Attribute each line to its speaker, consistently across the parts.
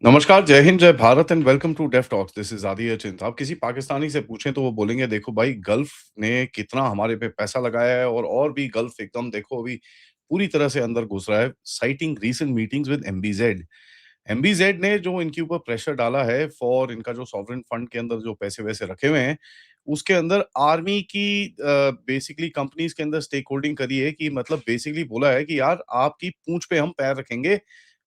Speaker 1: नमस्कार, जय हिंद, जय Bharat and welcome to deaf talks. This is Aditya Chint. आप किसी पाकिस्तानी से पूछें तो वो बोलेंगे देखो भाई गल्फ ने कितना हमारे पे पैसा लगाया है और भी गल्फ एकदम देखो अभी पूरी तरह से अंदर घुस रहा है। Citing recent meetings with MBZ. MBZ ने जो इनके ऊपर प्रेशर डाला है फॉर इनका जो सॉवरेन फंड के अंदर जो पैसे-वैसे रखे हुए हैं, उसके अंदर आर्मी की बेसिकली कंपनीज़ के अंदर स्टेक होल्डिंग करी है कि मतलब बेसिकली बोला है कि यार आपकी पूँछ पे हम पैर रखेंगे,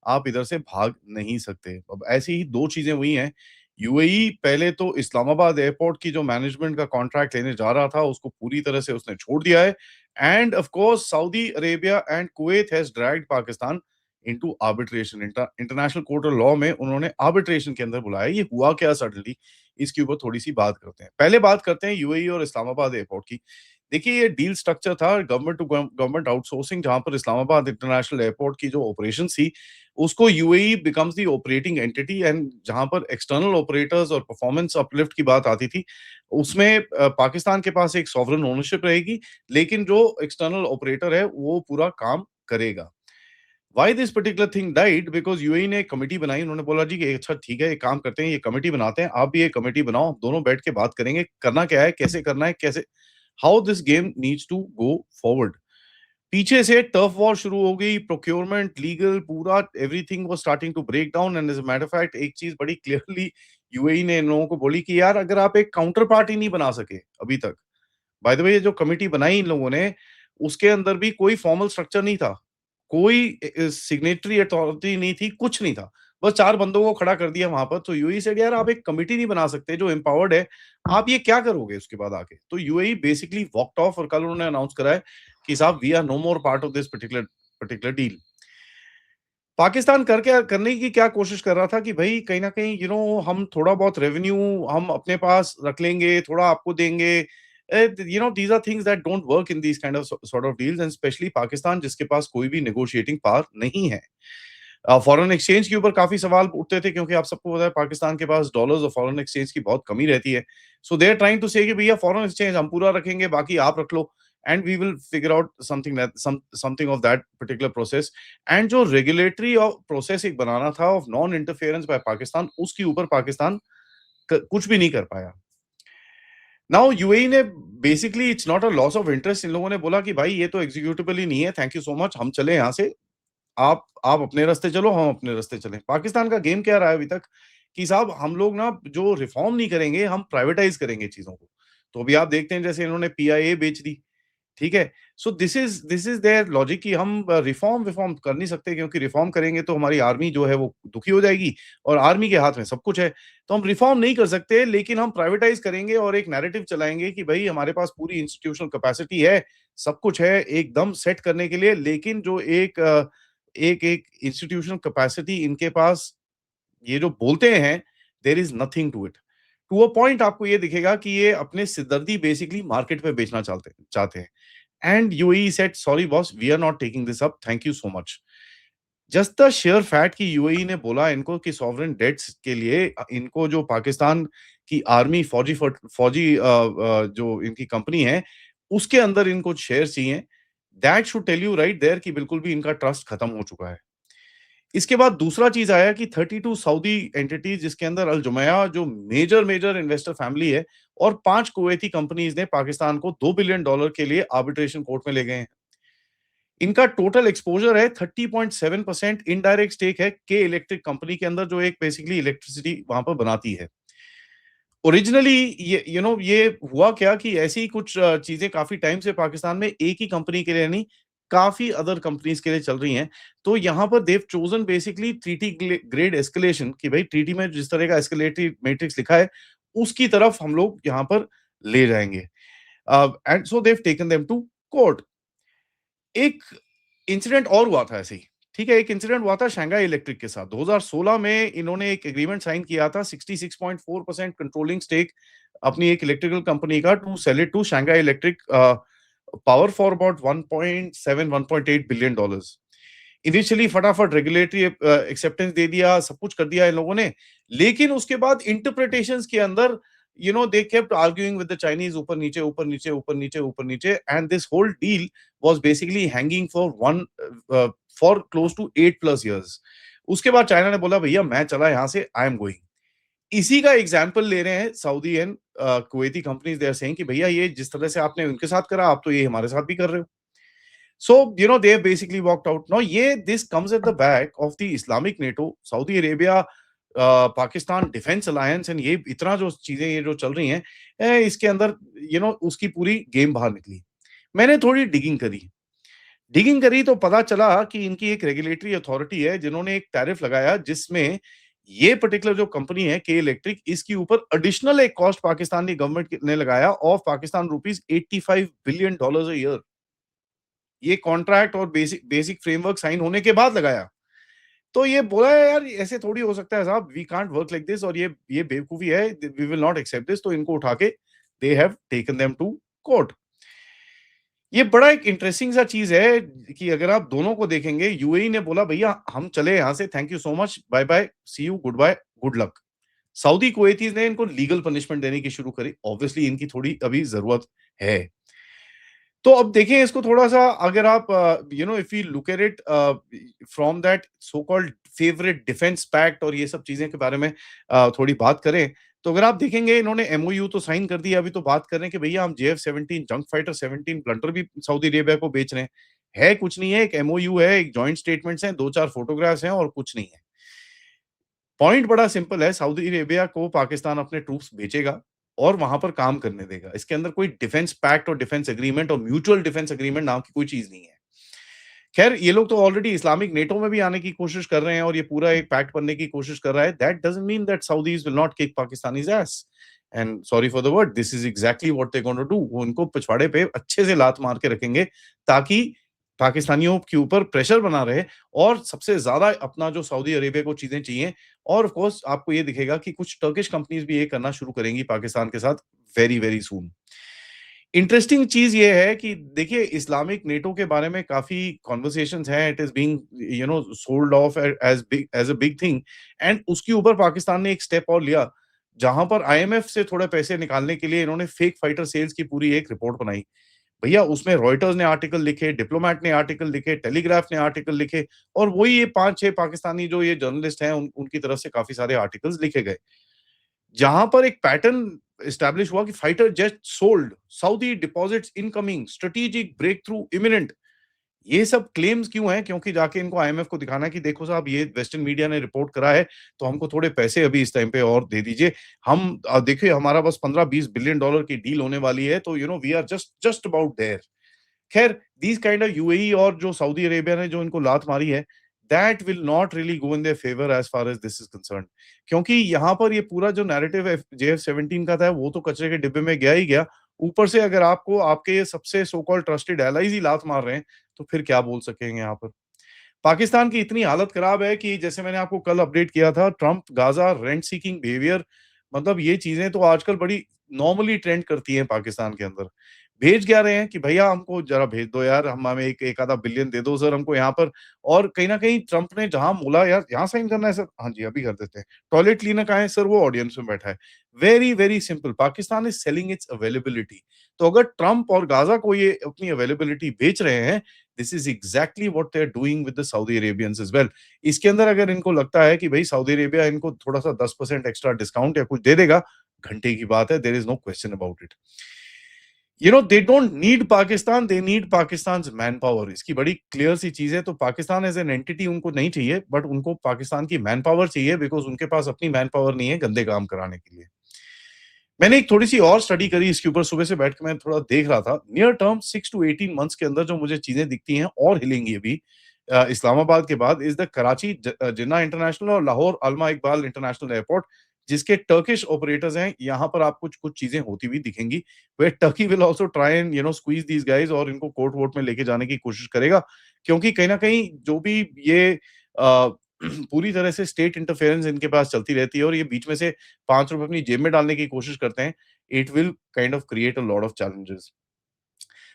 Speaker 1: आप इधर से भाग नहीं सकते। अब ऐसी ही 2 चीज़ें हुई हैं। यूएई पहले तो इस्लामाबाद एयरपोर्ट की जो मैनेजमेंट का कॉन्ट्रैक्ट लेने जा रहा था, उसको पूरी तरह से उसने छोड़ दिया है and of course Saudi Arabia and Kuwait has dragged Pakistan into arbitration. International court of law में उन्होंने आर्बिट्रेशन के अंदर बुलाया। ये हुआ क्या सडनली? इसके ऊपर थोड़ी-सी बात करते हैं। पहले बात करते हैं यूएई और इस्लामाबाद एयरपोर्ट की। देखिए, ये डील स्ट्रक्चर था गवर्नमेंट टू गवर्नमेंट आउटसोर्सिंग, जहाँ पर इस्लामाबाद इंटरनेशनल एयरपोर्ट की जो ऑपरेशंस थी, उसको UAE becomes the operating entity and जहाँ पर एक्सटर्नल ऑपरेटर्स और परफॉर्मेंस अपलिफ्ट की बात आती थी, उसमें पाकिस्तान के पास एक सॉवरेन ओनरशिप रहेगी, लेकिन जो एक्सटर्नल ऑपरेटर है, वो पूरा काम करेगा। Why this particular thing died? Because UAE ने एक कमिटी बनाई। उन्होंने बोला जी कि अच्छा ठीक है, एक काम करते हैं, ये कमिटी बनाते हैं, आप भी एक कमिटी बनाओ, दोनों बैठ के बात करेंगे, करना क्या है, कैसे करना है, कैसे how this game needs to go forward. पीछे से टर्फ वॉर शुरू हो गई, प्रोक्योरमेंट, लीगल, पूरा everything was starting to break down and as a matter of fact एक चीज़ बड़ी क्लियरली यूएई ने इन लोगों को बोली कि यार अगर आप एक काउंटर पार्ट ही नहीं बना सके अभी तक, बाय द वे ये जो कमिटी बनाई इन लोगों ने, उसके अंदर भी कोई फॉर्मल स्ट्रक्चर नहीं था। कोई सिग्नेटरी अथॉरिटी नहीं थी, कुछ नहीं था। बस 4 बंदों को खड़ा कर दिया वहाँ पर, तो यूएई सेड यार आप एक कमिटी नहीं बना सकते जो एम्पावर्ड है, आप ये क्या करोगे उसके बाद आके? तो यूएई बेसिकली वॉकड ऑफ और कल उन्होंने अनाउंस करा है कि साहब we are no more part of this particular particular deal. Pakistan करने की क्या कोशिश कर रहा था कि भई कहीं न कहीं हम थोड़ा बहुत रेवेन्यू हम अपने पास रख लेंगे, थोड़ा आपको देंगे। These are things that don't work in these kind of sort of deals and specially Pakistan जिसके पास कोई भी नेगोशिएटिंग पावर नहीं है। फॉरेन एक्सचेंज के ऊपर काफ़ी सवाल उठते थे क्योंकि आप सबको पता है पाकिस्तान के पास डॉलर्स और फॉरेन एक्सचेंज की बहुत कमी रहती है। सो दे आर ट्राइंग टू से कि भैया फॉरेन एक्सचेंज हम पूरा रखेंगे, बाकी आप रख लो and we will figure out something of that particular process. And जो रेगुलेटरी प्रोसेस एक बनाना था of non interference by Pakistan, उसके ऊपर पाकिस्तान कुछ भी नहीं कर पाया। नाउ यूएई ने basically it's not a loss of interest. इन लोगों ने बोला कि भाई ये तो एग्जीक्यूटिबल ही नहीं है, थैंक यू सो मच, हम चले यहाँ से। आप अपने रास्ते चलो, हम अपने रास्ते चलें। पाकिस्तान का गेम क्या रहा है अभी तक कि साहब हम लोग ना जो रिफॉर्म नहीं करेंगे, हम प्राइवेटाइज़ करेंगे चीज़ों को। तो अभी आप देखते हैं जैसे इन्होंने पीआईए बेच दी, ठीक है? So this is their logic कि हम रिफॉर्म कर नहीं सकते क्योंकि रिफॉर्म करेंगे तो हमारी आर्मी जो है वो दुखी हो जाएगी और आर्मी के हाथ में सब कुछ है। तो हम रिफॉर्म नहीं कर सकते लेकिन हम प्राइवेटाइज़ करेंगे और एक नैरेटिव चलाएँगे कि भई हमारे पास पूरी इंस्टीट्यूशनल कैपेसिटी है, सब कुछ है एकदम सेट करने के लिए, लेकिन जो एक इंस्टीट्यूशनल कैपेसिटी इनके पास ये जो बोलते हैं, there is nothing to it. To a point आपको ये दिखेगा कि ये अपने सिरदर्दी बेसिकली मार्केट पे बेचना चालते चाहते हैं। And UAE said sorry boss, we are not taking this up, thank you so much. Just the share fact कि यूएई ने बोला इनको कि सॉवरेन डेट्स के लिए इनको जो पाकिस्तान की आर्मी फौजी जो इनकी कंपनी है, उसके अंदर इनको शेयर चाहिए। That should tell you right there कि बिल्कुल भी इनका ट्रस्ट खत्म हो चुका है। इसके बाद दूसरा चीज़ आया कि 32 सऊदी एंटिटीज़ जिसके अंदर अल जुमैया जो मेजर इन्वेस्टर फैमिली है और 5 कुवैती कंपनीज़ ने पाकिस्तान को $2 बिलियन के लिए आर्बिट्रेशन कोर्ट में ले गए हैं। इनका टोटल एक्सपोज़र है 30.7%। इनडायरेक्ट स्टेक है के इलेक्ट्रिक कंपनी के अंदर जो एक बेसिकली इलेक्ट्रिसिटी वहाँ पर बनाती है। ओरिजिनली ये हुआ क्या कि ऐसी ही कुछ चीज़ें काफ़ी टाइम से पाकिस्तान में एक ही कंपनी के लिए नहीं, काफ़ी अदर कंपनीज़ के लिए चल रही हैं। तो यहाँ पर they have chosen basically treaty grade escalation कि भई ट्रीटी में जिस तरह का एस्केलेटरी मैट्रिक्स लिखा है, उसकी तरफ हम लोग यहाँ पर ले जाएँगे। And so they have taken them to court. एक इंसिडेंट और हुआ था ऐसे ही, ठीक है? एक इंसिडेंट हुआ था शंघाई इलेक्ट्रिक के साथ। 2016 में इन्होंने एक एग्रीमेंट साइन किया था 66.4% कंट्रोलिंग स्टेक अपनी एक इलेक्ट्रिकल कंपनी का to sell it to Shanghai electric power for about 1.7 1.8 billion dollars. Initially फटाफट रेगुलेटरी एक्सेप्टेंस दे दिया, सब कुछ कर दिया इन लोगों ने, लेकिन उसके बाद इंटरप्रिटेशंस के अंदर they kept arguing with the Chinese, ऊपर नीचे, ऊपर नीचे, ऊपर नीचे, ऊपर नीचे, and this whole deal was basically hanging for close to 8 plus years. उसके बाद चाइना ने बोला भैया मैं चला यहाँ से, आई एम गोइंग। इसी का एग्जाम्पल ले रहे हैं Saudi and Kuwaiti companies, they are saying कि भैया ये जिस तरह से आपने उनके साथ करा, आप तो ये हमारे साथ भी कर रहे हो। So, they have basically walked out. Now, this comes at the back of the Islamic NATO, Saudi Arabia, Pakistan defence alliance and ये इतना जो चीजें ये जो चल रही हैं, इसके अंदर उसकी पूरी गेम बाहर निकली। मैंने थोड़ी डिगिंग करी तो पता चला कि इनकी एक रेगुलेटरी अथॉरिटी है जिन्होंने एक टैरिफ लगाया जिसमें ये पर्टिकुलर जो कंपनी है के इलेक्ट्रिक, इसके ऊपर एडिशनल एक कॉस्ट पाकिस्तानी गवर्नमेंट ने लगाया of Pakistan rupees 85 billion dollars a year. ये कॉन्ट्रैक्ट और बेसिक बेसिक फ्रेमवर्क साइन होने के बाद लगाया। तो ये बोला है यार ऐसे थोड़ी हो सकता है साहब, we can't work like this, और ये बेवकूफी है, we will not accept this. तो इनको उठा के they have taken them to court. ये बड़ा एक इंटरेस्टिंग सा चीज है कि अगर आप दोनों को देखेंगे, यूएई ने बोला भैया हम चले यहां से, thank you so much, bye bye, see you, good bye, good luck. Saudi Kuwaitis ने इनको लीगल पनिशमेंट देने की शुरू करी। ऑब्वियसली इनकी थोड़ी अभी जरूरत है। तो अब देखिए इसको थोड़ा-सा, अगर आप if you look at it from that so called favourite defence pact और ये सब चीज़ें के बारे में थोड़ी बात करें, तो अगर आप देखेंगे इन्होंने एमओयू तो साइन कर दिया, अभी तो बात कर रहे हैं कि भैया हम जेएफ-17 जंग फाइटर 17 ब्लंटर भी सऊदी अरेबिया को बेच रहे हैं। है कुछ नहीं है, एक एमओयू है, एक जॉइंट स्टेटमेंट्स हैं, 2-4 फोटोग्राफ्स हैं और कुछ नहीं है। पॉइंट बड़ा सिंपल है, सऊदी अरेबिया को पाकिस्तान अपने ट्रूप्स भेजेगा और वहां पर काम करने देगा। इसके अंदर कोई डिफेंस पैक्ट और डिफेंस एग्रीमेंट और म्यूचुअल डिफेंस एग्रीमेंट नाम की कोई चीज नहीं है। खैर ये लोग तो ऑलरेडी इस्लामिक नेटो में भी आने की कोशिश कर रहे हैं और ये पूरा एक पैक्ट बनने की कोशिश कर रहा है। That doesn't mean that Saudis will not kick Pakistanis ass, and sorry for the word, this is exactly what they going to do. वो उनको पिछवाड़े पे अच्छे से लात मार के रखेंगे ताकि पाकिस्तानियों के ऊपर प्रेशर बना रहे और सबसे ज्यादा अपना जो सऊदी अरेबिया को चीजें चाहिए। और ऑफ कोर्स आपको ये दिखेगा कि कुछ टर्किश कंपनीज भी ये करना शुरू करेंगी पाकिस्तान के साथ वेरी वेरी सून। इंटरेस्टिंग चीज ये है कि देखिए इस्लामिक नेटो के बारे में काफी कॉन्वर्सेशंस हैं, it is being sold off as a big thing, and उसके ऊपर पाकिस्तान ने एक स्टेप और लिया जहां पर आईएमएफ से थोड़े पैसे निकालने के लिए इन्होंने फेक फाइटर सेल्स की पूरी एक रिपोर्ट बनाई। भैया उसमें रॉयटर्स ने आर्टिकल लिखे, डिप्लोमैट ने आर्टिकल लिखे, टेलीग्राफ ने आर्टिकल लिखे, और वही ये 5-6 पाकिस्तानी जो ये जर्नलिस्ट हैं उनकी तरफ से काफी सारे आर्टिकल्स लिखे गए। जहां पर एक पैटर्न एस्टैब्लिश हुआ कि fighter jet sold, Saudi deposits incoming, strategic breakthrough imminent. ये सब क्लेम्स क्यों हैं? क्योंकि जाके इनको आईएमएफ को दिखाना है कि देखो साहब ये वेस्टर्न मीडिया ने रिपोर्ट करा है, तो हमको थोड़े पैसे अभी इस टाइम पे और दे दीजिए। हम देखिए हमारा बस 15-20 बिलियन डॉलर की डील होने वाली है, तो we are just just about there. खैर दीज़ काइंड ऑफ यूएई और जो सऊदी अरेबिया ने जो इनको लात मारी है, that will not really go in their favour as far as this is concerned. क्योंकि यहाँ पर ये पूरा जो नैरेटिव है जेएफ-17 का था, वो तो कचरे के डिब्बे में गया ही गया। ऊपर से अगर आपको आपके ये सबसे सो कॉल्ड ट्रस्टेड एलाइज़ ही लात मार रहे हैं, तो फिर क्या बोल सकेंगे यहाँ पर? पाकिस्तान की इतनी हालत खराब है कि जैसे मैंने आपको कल अपडेट किया था, Trump, Gaza, rent seeking behaviour, मतलब ये चीज़ें तो आजकल बड़ी नॉर्मली ट्रेंड करती हैं पाकिस्तान के अंदर। भेज क्या रहे हैं कि भैया हमको ज़रा भेज दो यार, हम हमें एक आधा बिलियन दे दो सर हमको यहाँ पर। और कहीं न कहीं ट्रम्प ने जहाँ बोला यार यहाँ साइन करना है सर, हाँ जी, अभी कर देते हैं। टॉयलेट क्लीनर कहाँ है सर? वो ऑडियंस में बैठा है। Very, very simple, Pakistan is selling it's availability. तो अगर ट्रम्प और गाज़ा को ये अपनी अवेलेबिलिटी बेच रहे हैं, this is exactly what they are doing with the Saudi Arabians as well. इसके अंदर अगर इनको लगता है कि भई सऊदी अरेबिया इनको थोड़ा-सा 10% एक्स्ट्रा डिस्काउंट या कुछ दे देगा, घंटे की बात है, there is no question about it. They don't need Pakistan, they need Pakistan's manpower. इसकी बड़ी क्लियर सी चीज़ है। तो पाकिस्तान एज़ एन एंटिटी उनको नहीं चाहिए, बट उनको पाकिस्तान की मैन पावर चाहिए, बिकॉज़ उनके पास अपनी मैन पावर नहीं है गंदे काम कराने के लिए। मैंने एक थोड़ी-सी और स्टडी करी इसके ऊपर, सुबह से बैठ के मैं थोड़ा देख रहा था। नियर टर्म 6 टू 18 मंथ्स के अंदर जो मुझे चीज़ें दिखती हैं और हिलेंगी अभी इस्लामाबाद के बाद, is the Karachi Jinnah international और लाहौर अल्मा इकबाल इंटरनेशनल एयरपोर्ट, जिसके टर्किश ऑपरेटर्स हैं। यहाँ पर आपको कुछ चीज़ें होती हुई दिखेंगी। Where Turkey will also try and squeeze these guys और इनको कोर्ट वोर्ट में लेके जाने की कोशिश करेगा। क्योंकि कहीं न कहीं जो भी ये अ, पूरी तरह से स्टेट इंटरफेरेंस इनके पास चलती रहती है और ये बीच में से ₹5 अपनी जेब में डालने की कोशिश करते हैं, it will kind of create a lot of challenges.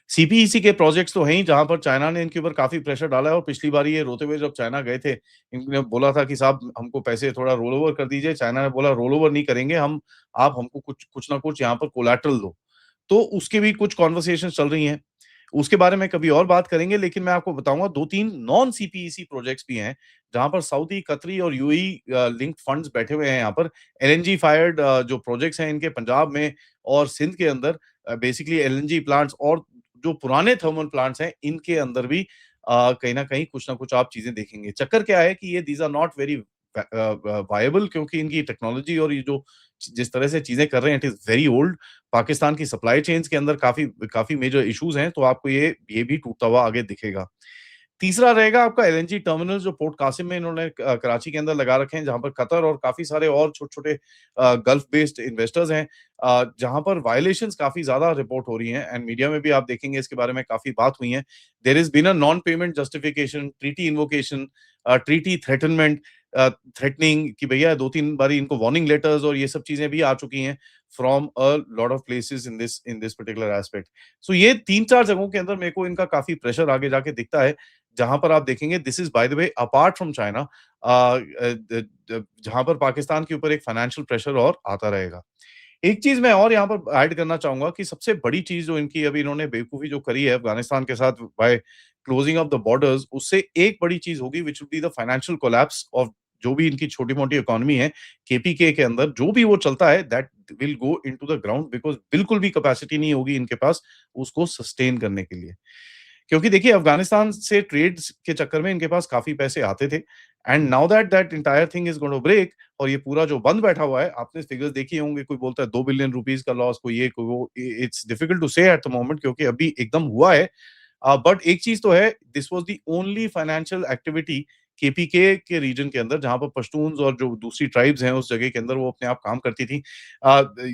Speaker 1: CPEC के प्रोजेक्ट्स तो हैं ही, जहाँ पर चाइना ने इनके ऊपर काफ़ी प्रेशर डाला है, और पिछली बारी ये रोते हुए जब चाइना गए थे, इन्होंने बोला था कि साहब हमको पैसे थोड़ा रोल ओवर कर दीजिए। चाइना ने बोला रोल ओवर नहीं करेंगे हम, आप हमको कुछ कुछ ना कुछ यहाँ पर कोलैटरल दो। तो उसकी भी कुछ कन्वर्सेशंस चल रही हैं। उसके बारे में कभी और बात करेंगे, लेकिन मैं आपको बताऊँगा 2-3 नॉन सीपीईसी प्रोजेक्ट्स भी हैं, जहाँ पर सऊदी, कतरी और यूएई लिंक्ड फंड्स बैठे हुए हैं यहाँ पर। एलएनजी फायर्ड जो प्रोजेक्ट्स हैं इनके पंजाब में और सिंध के अंदर बेसिकली एलएनजी प्लांट्स और जो पुराने थर्मल प्लांट्स हैं, इनके अंदर भी कहीं न कहीं कुछ न कुछ आप चीज़ें देखेंगे। चक्कर क्या है कि ये these are not very viable, क्योंकि इनकी टेक्नोलॉजी और ये जो जिस तरह से चीज़ें कर रहे हैं, it is very old. Pakistan की सप्लाई चेन्स के अंदर काफ़ी काफ़ी मेजर इश्यूज़ हैं, तो आपको ये भी टूटता हुआ आगे दिखेगा। तीसरा रहेगा आपका एलएनजी टर्मिनल जो पोर्ट कासिम में इन्होंने कराची के अंदर लगा रखे हैं, जहाँ पर कतर और काफ़ी सारे और छोटे-छोटे गल्फ बेस्ड इन्वेस्टर्स हैं, जहाँ पर वायलेशंस काफ़ी ज़्यादा रिपोर्ट हो रही हैं एंड मीडिया में भी आप देखेंगे इसके बारे में काफ़ी बात हुई है। There is been a non payment justification, treaty invocation, treaty threatenment, threatening कि भैया 2-3 बारी इनको वार्निंग लेटर्स और ये सब चीज़ें भी आ चुकी हैं from a lot of places in this particular aspect. So ये 3-4 जगहों के अंदर मेरे को इनका काफ़ी प्रेशर आगे जाके दिखता है, जहाँ पर आप देखेंगे this is by the way apart from China, जहाँ पर पाकिस्तान के ऊपर एक फाइनेंशियल प्रेशर और आता रहेगा। एक चीज़ मैं और यहाँ पर ऐड करना चाहूँगा कि सबसे बड़ी चीज़ जो इनकी अभी इन्होंने बेवकूफ़ी जो करी है अफ़गानिस्तान के साथ by closing of the borders, उससे एक बड़ी चीज़ होगी which will be the financial collapse of जो भी इनकी छोटी-मोटी इकोनॉमी है, केपीके के अंदर जो भी वो चलता है that will go into the ground because बिल्कुल भी कैपेसिटी नहीं होगी इनके पास उसको सस्टेन करने के लिए। क्योंकि देखिए अफ़गानिस्तान से ट्रेड्स के चक्कर में इनके पास काफ़ी पैसे आते थे and now that that entire thing is going to break और ये पूरा जो बंद बैठा हुआ है, आपने फिगर्स देखे होंगे, कोई बोलता है 2 बिलियन रुपीज़ का लॉस, कोई ये, कोई वो, इ इट्स डिफिकल्ट टू से एट द मोमेंट क्योंकि अभी एकदम हुआ है। बट एक चीज़ तो है, this was the only financial activity KPK के रीजन के अंदर जहाँ पर पश्तून्स और जो दूसरी ट्राइब्स हैं उस जगह के अंदर वो अपने आप काम करती थी।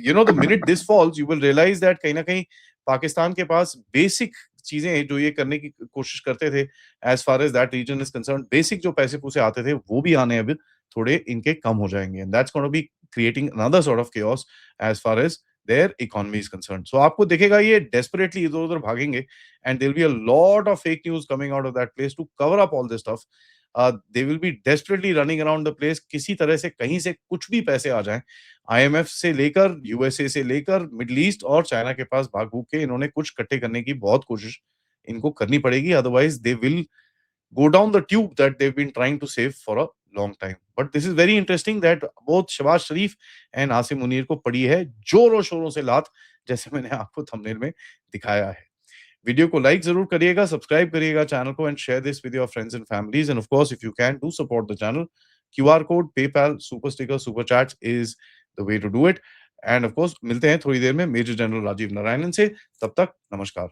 Speaker 1: You know the minute this falls you will realise that कहीं न कहीं पाकिस्तान के पास बेसिक चीज़ें जो ये करने की कोशिश करते थे, as far as that region is concerned, basic जो पैसे-पूसे आते थे, वो भी आने अब थोड़े इनके कम हो जाएँगे and that's gonna be creating another sort of chaos as far as their economy is concerned. So आपको दिखेगा ये डेस्परेटली इधर-उधर भागेंगे and there will be a lot of fake news coming out of that place to cover up all this stuff. They will be desperately running around the place, किसी तरह से कहीं से कुछ भी पैसे आ जाएँ, आईएमएफ से लेकर, यूएसए से लेकर, मिडल ईस्ट और चाइना के पास भाग-भूग के इन्होंने कुछ इकट्ठे करने की बहुत कोशिश इनको करनी पड़ेगी, otherwise they will go down the tube that they've been trying to save for a long time. But this is very interesting that both Shahbaz Sharif and Asim Munir को पड़ी है जोरों-शोरों से लात, जैसे मैंने आपको थंबनेल में दिखाया है। वीडियो को लाइक ज़रूर करिएगा, सब्सक्राइब करिएगा चैनल को and share this with your friends and families and of course if you can do support the channel, QR code, PayPal, super sticker, super chats is the way to do it and of course मिलते हैं थोड़ी देर में major general Rajiv Narayanan से, तब तक नमस्कार।